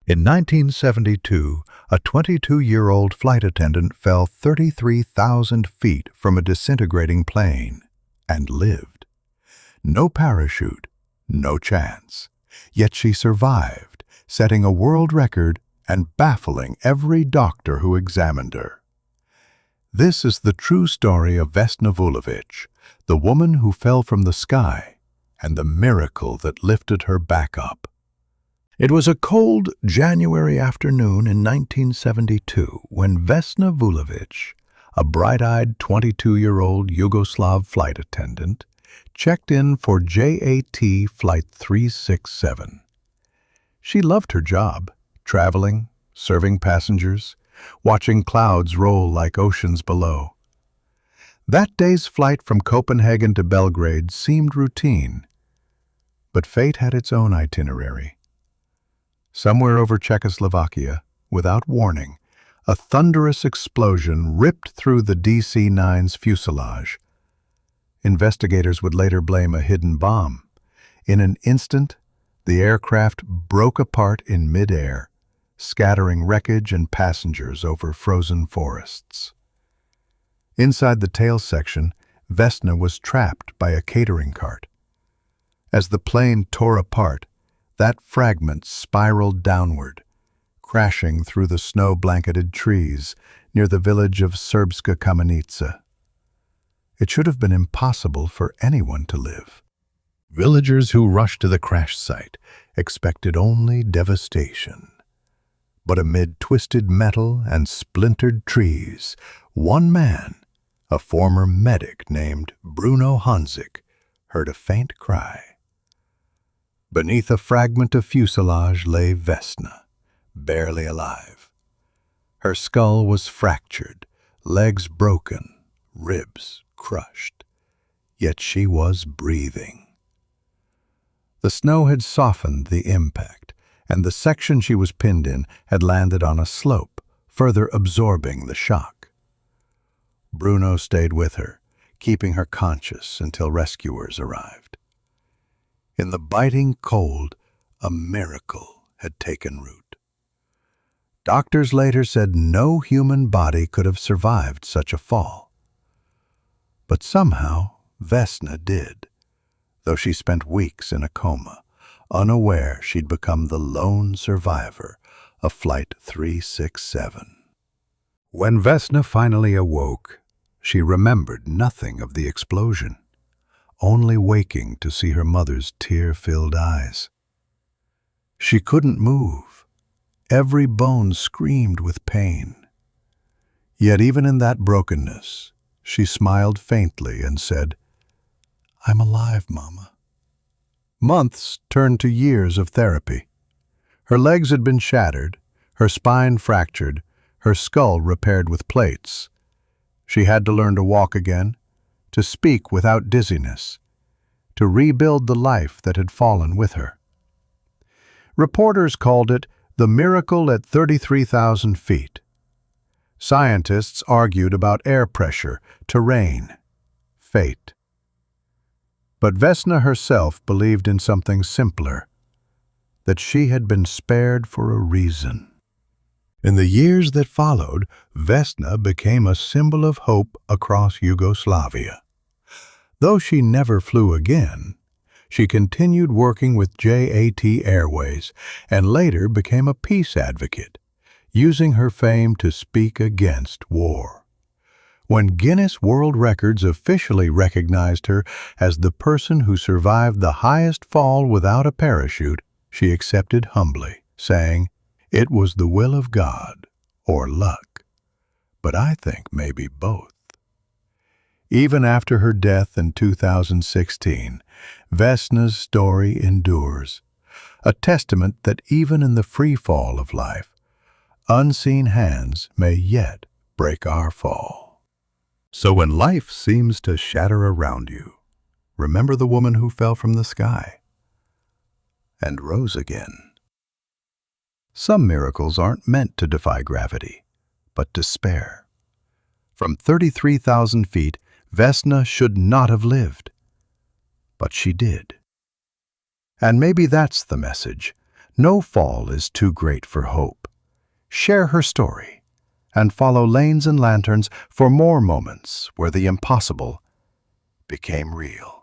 In 1972, a 22-year-old flight attendant fell 33,000 feet from a disintegrating plane and lived. No parachute, no chance. Yet she survived, setting a world record and baffling every doctor who examined her. This is the true story of Vesna Vulović, the woman who fell from the sky, and the miracle that lifted her back up. It was a cold January afternoon in 1972 when Vesna Vulović, a bright-eyed 22-year-old Yugoslav flight attendant, checked in for JAT Flight 367. She loved her job, traveling, serving passengers, watching clouds roll like oceans below. That day's flight from Copenhagen to Belgrade seemed routine, but fate had its own itinerary. Somewhere over Czechoslovakia, without warning, a thunderous explosion ripped through the DC-9's fuselage. Investigators would later blame a hidden bomb. In an instant, the aircraft broke apart in mid-air, scattering wreckage and passengers over frozen forests. Inside the tail section, Vesna was trapped by a catering cart. As the plane tore apart, that fragment spiraled downward, crashing through the snow-blanketed trees near the village of Srpska Kamenica. It should have been impossible for anyone to live. Villagers who rushed to the crash site expected only devastation. But amid twisted metal and splintered trees, one man, a former medic named Bruno Hanzik, heard a faint cry. Beneath a fragment of fuselage lay Vesna, barely alive. Her skull was fractured, legs broken, ribs crushed, yet she was breathing. The snow had softened the impact, and the section she was pinned in had landed on a slope, further absorbing the shock. Bruno stayed with her, keeping her conscious until rescuers arrived. In the biting cold, a miracle had taken root. Doctors later said no human body could have survived such a fall. But somehow, Vesna did, though she spent weeks in a coma, unaware she'd become the lone survivor of Flight 367. When Vesna finally awoke, she remembered nothing of the explosion, only waking to see her mother's tear-filled eyes. She couldn't move. Every bone screamed with pain. Yet even in that brokenness, she smiled faintly and said, "I'm alive, Mama." Months turned to years of therapy. Her legs had been shattered, her spine fractured, her skull repaired with plates. She had to learn to walk again, to speak without dizziness, to rebuild the life that had fallen with her. Reporters called it the miracle at 33,000 feet. Scientists argued about air pressure, terrain, fate. But Vesna herself believed in something simpler, that she had been spared for a reason. In the years that followed, Vesna became a symbol of hope across Yugoslavia. Though she never flew again, she continued working with JAT Airways and later became a peace advocate, using her fame to speak against war. When Guinness World Records officially recognized her as the person who survived the highest fall without a parachute, she accepted humbly, saying, "It was the will of God, or luck, but I think maybe both." Even after her death in 2016, Vesna's story endures, a testament that even in the free fall of life, unseen hands may yet break our fall. So when life seems to shatter around you, remember the woman who fell from the sky and rose again. Some miracles aren't meant to defy gravity, but to spare. From 33,000 feet, Vesna should not have lived, but she did. And maybe that's the message. No fall is too great for hope. Share her story and follow Lanes and Lanterns for more moments where the impossible became real.